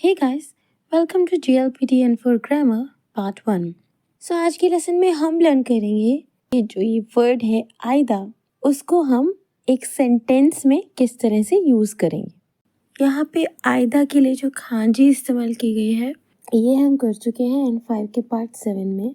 Hey guys, welcome to GLPT and for Grammar part 1। So आज के lesson में हम लर्न करेंगे कि जो ये वर्ड है आयदा, उसको हम एक सेंटेंस में किस तरह से यूज़ करेंगे। यहाँ पे आयदा के लिए जो खांजी इस्तेमाल की गई है ये हम कर चुके हैं N5 के पार्ट 7 में।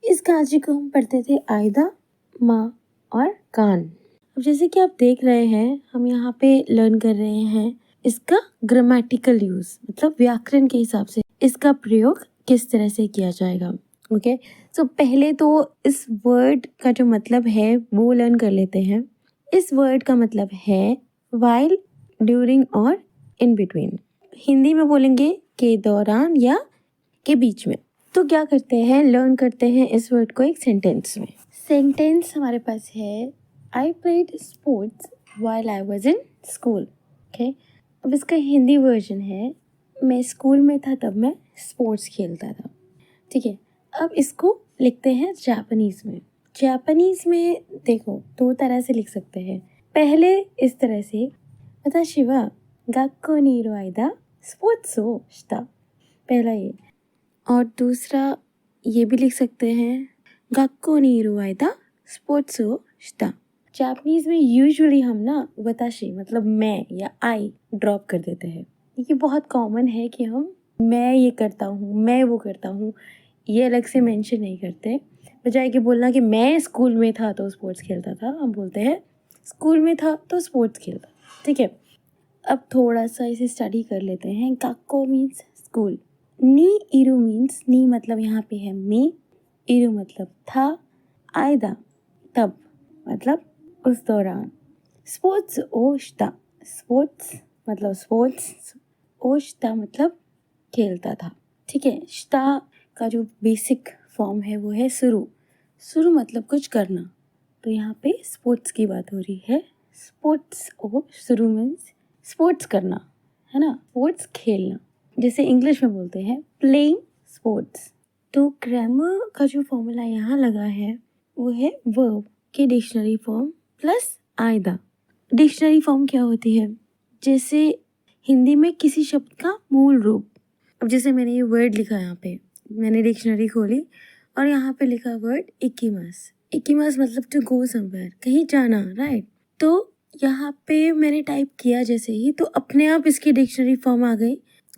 इस खांजी को हम पढ़ते थे आयदा, माँ और कान। अब जैसे कि आप देख रहे हैं, हम यहाँ पे लर्न कर रहे हैं इसका ग्रामेटिकल यूज, मतलब व्याकरण के हिसाब से इसका प्रयोग किस तरह से किया जाएगा। ओके, सो पहले तो इस वर्ड का जो मतलब है वो लर्न कर लेते हैं। इस वर्ड का मतलब है वाइल, ड्यूरिंग और इन बिटवीन। हिंदी में बोलेंगे के दौरान या के बीच में। तो क्या करते हैं, लर्न करते हैं इस वर्ड को एक सेंटेंस में। सेंटेंस हमारे पास है I played sports while I was in school. Okay, अब इसका हिंदी वर्जन है मैं स्कूल में था तब मैं स्पोर्ट्स खेलता था। ठीक है, अब इसको लिखते हैं जापानीज में। जापानीज में देखो दो तरह से लिख सकते हैं। पहले इस तरह से वताशी वा गक्को नि इरु आइदा स्पोर्ट्स ओ शिता, पहला ये। और दूसरा ये भी लिख सकते हैं गक्को नि इरु आइदा स्पोर्ट्स ओ शिता। जापानीज में यूजुअली हम ना वताशी मतलब मैं या आई ड्रॉप कर देते हैं। ये बहुत कॉमन है कि हम मैं ये करता हूँ, मैं वो करता हूँ, ये अलग से मेंशन नहीं करते। बजाय कि बोलना कि मैं स्कूल में था तो स्पोर्ट्स खेलता था, हम बोलते हैं स्कूल में था तो स्पोर्ट्स खेलता। ठीक है, अब थोड़ा सा इसे स्टडी कर लेते हैं। गक्को मीन्स स्कूल, नी इरु मीन्स नी मतलब यहाँ पे है मी, इरु मतलब था, आयदा तब मतलब उस दौरान, स्पोर्ट्स ओशिता स्पोर्ट्स मतलब स्पोर्ट्स, ओशिता मतलब खेलता था। ठीक है, शिता का जो बेसिक फॉर्म है वो है शुरू। शुरू मतलब कुछ करना, तो यहाँ पे स्पोर्ट्स की बात हो रही है। स्पोर्ट्स ओ शुरू मीन्स स्पोर्ट्स करना, है ना, स्पोर्ट्स खेलना, जैसे इंग्लिश में बोलते हैं प्लेइंग स्पोर्ट्स। तो ग्रामर का जो फॉर्मूला यहाँ लगा है वो है वर्ब के डिक्शनरी फॉर्म प्लस आयदा। डिक्शनरी फॉर्म क्या होती है, जैसे हिंदी में किसी शब्द का मूल रूप। अब जैसे मैंने ये वर्ड लिखा, यहाँ पे मैंने डिक्शनरी खोली और यहाँ पे लिखा वर्ड इकिमास। इकिमास मतलब टू गो समवेयर, कहीं जाना, राइट। तो यहाँ पे मैंने टाइप किया जैसे ही, तो अपने आप इसकी डिक्शनरी फॉर्म आ गई।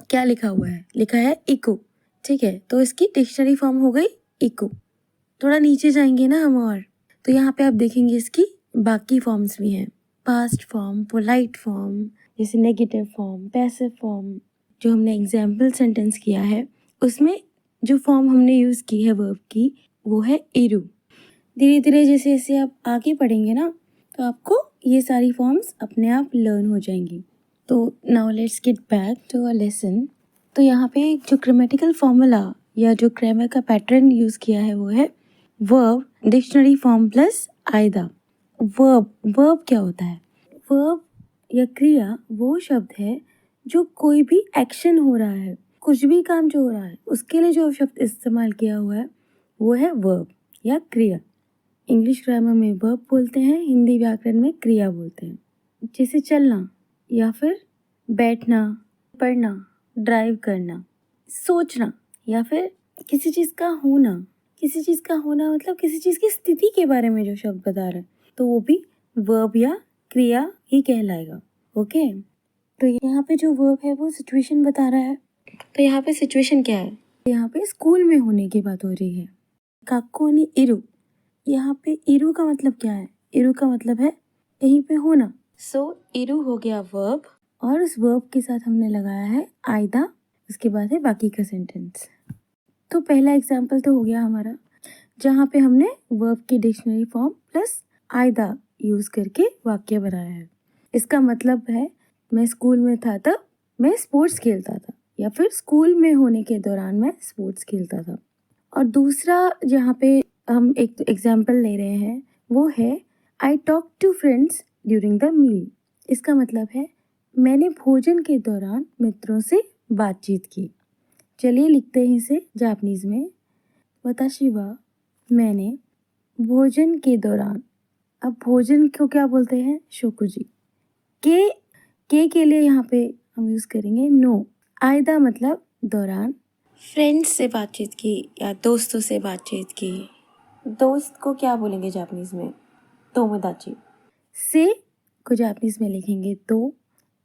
क्या लिखा हुआ है, लिखा है इको। ठीक है, तो इसकी डिक्शनरी फॉर्म हो गई इको। थोड़ा नीचे जाएंगे ना हम, और तो यहाँ पे आप देखेंगे इसकी बाकी फॉर्म्स भी हैं। पास्ट फॉर्म, पोलाइट फॉर्म, जैसे नेगेटिव फॉर्म, पैसिव फॉर्म। जो हमने एग्जाम्पल सेंटेंस किया है उसमें जो फॉर्म हमने यूज़ की है वर्ब की वो है इरु। धीरे धीरे जैसे जैसे आप आगे पढ़ेंगे ना तो आपको ये सारी फॉर्म्स अपने आप लर्न हो जाएंगी। तो now let's get back to a lesson. तो यहाँ पे जो ग्रामेटिकल फॉर्मूला या जो ग्रामर का पैटर्न यूज़ किया है वो है वर्ब डिक्शनरी फॉर्म प्लस आयदा। वर्ब क्या होता है, वर्ब या क्रिया वो शब्द है जो कोई भी एक्शन हो रहा है, कुछ भी काम जो हो रहा है उसके लिए जो शब्द इस्तेमाल किया हुआ है वो है वर्ब या क्रिया। इंग्लिश ग्रामर में वर्ब बोलते हैं, हिंदी व्याकरण में क्रिया बोलते हैं। जैसे चलना या फिर बैठना, पढ़ना, ड्राइव करना, सोचना या फिर किसी चीज़ का होना। किसी चीज़ का होना मतलब किसी चीज़ की स्थिति के बारे में जो शब्द बता रहे हैं तो वो भी वर्ब या क्रिया ही कहलाएगा। ओके, तो यहाँ पे जो वर्ब है वो सिचुएशन बता रहा है। तो यहाँ पे सिचुएशन क्या है, यहाँ पे स्कूल में होने की बात हो रही है। गक्को नि इरु, यहाँ पे इरु का मतलब क्या है, इरु का मतलब है कहीं पे होना। सो इरु हो गया वर्ब और उस वर्ब के साथ हमने लगाया है आयदा। उसके बाद है बाकी का सेंटेंस। तो पहला एग्जाम्पल तो हो गया हमारा जहाँ पे हमने वर्ब की डिक्शनरी फॉर्म प्लस आयदा यूज़ करके वाक्य बनाया है। इसका मतलब है मैं स्कूल में था तब मैं स्पोर्ट्स खेलता था, या फिर स्कूल में होने के दौरान मैं स्पोर्ट्स खेलता था। और दूसरा जहाँ पे हम एक एग्जाम्पल ले रहे हैं वो है I talk to friends during the meal. इसका मतलब है मैंने भोजन के दौरान मित्रों से बातचीत की। चलिए लिखते हैं इसे जापानीज में। वताशी वा मैंने भोजन के दौरान, अब भोजन को क्या बोलते हैं, शोकुजी। के लिए यहाँ पे हम यूज़ करेंगे नो। आयदा मतलब दौरान। फ्रेंड्स से बातचीत की या दोस्तों से बातचीत की। दोस्त को क्या बोलेंगे जापानीज में? तोमोदाची। से को जापानीज में लिखेंगे तो,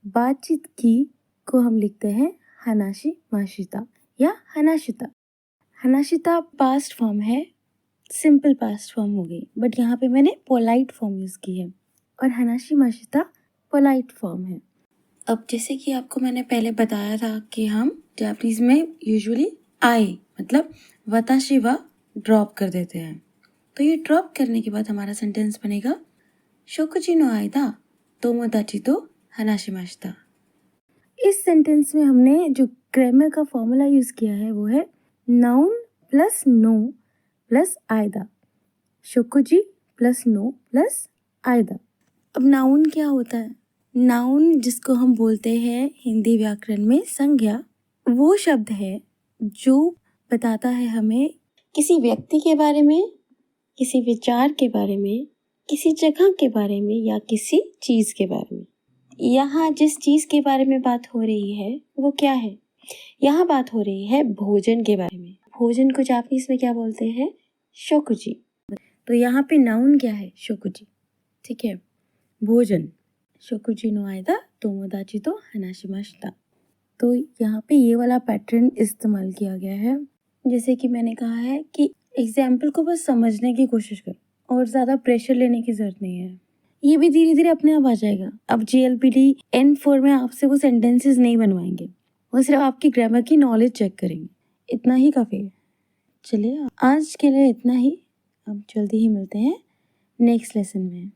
बातचीत की को हम लिखते हैं हनाशी माशिता या हनाशिता। हनाशिता पास्ट फॉर्म है, सिंपल पास्ट फॉर्म हो गई, बट यहाँ पे मैंने पोलाइट फॉर्म यूज़ की है और हनाशी माशिता पोलाइट फॉर्म है। अब जैसे कि आपको मैंने पहले बताया था कि हम जापानीज में यूजुअली आए मतलब वताशी वा ड्रॉप कर देते हैं, तो ये ड्रॉप करने के बाद हमारा सेंटेंस बनेगा शोकुची नो आइदा तोमोदाची तो हनाशी माशिता। इस सेंटेंस में हमने जो ग्रामर का फॉर्मूला यूज़ किया है वो है नाउन प्लस नो प्लस आयदा, शोकुजी प्लस नो प्लस आयदा। अब नाउन क्या होता है? नाउन जिसको हम बोलते हैं हिंदी व्याकरण में संज्ञा, वो शब्द है जो बताता है हमें किसी व्यक्ति के बारे में, किसी विचार के बारे में, किसी जगह के बारे में या किसी चीज़ के बारे में। यहाँ जिस चीज़ के बारे में बात हो रही है वो क्या है? यहाँ बात हो रही है भोजन के बारे में। भोजन को जापानीज में क्या बोलते हैं? शोकुजी। तो यहाँ पे नाउन क्या है? शोकुजी। ठीक है, भोजन। शोकुजी नो आइदा तोमोदाची तो हनाशी माशिता। तो यहाँ पे ये वाला पैटर्न इस्तेमाल किया गया है। जैसे कि मैंने कहा है कि एग्जाम्पल को बस समझने की कोशिश कर और ज़्यादा प्रेशर लेने की ज़रूरत नहीं है, ये भी धीरे धीरे अपने आप आ जाएगा। अब GLPD N4 में आपसे वो सेंटेंसेस नहीं बनवाएंगे, वो सिर्फ आपकी ग्रामर की नॉलेज चेक करेंगे, इतना ही काफ़ी है। चलिए आज के लिए इतना ही, अब जल्दी ही मिलते हैं नेक्स्ट लेसन में।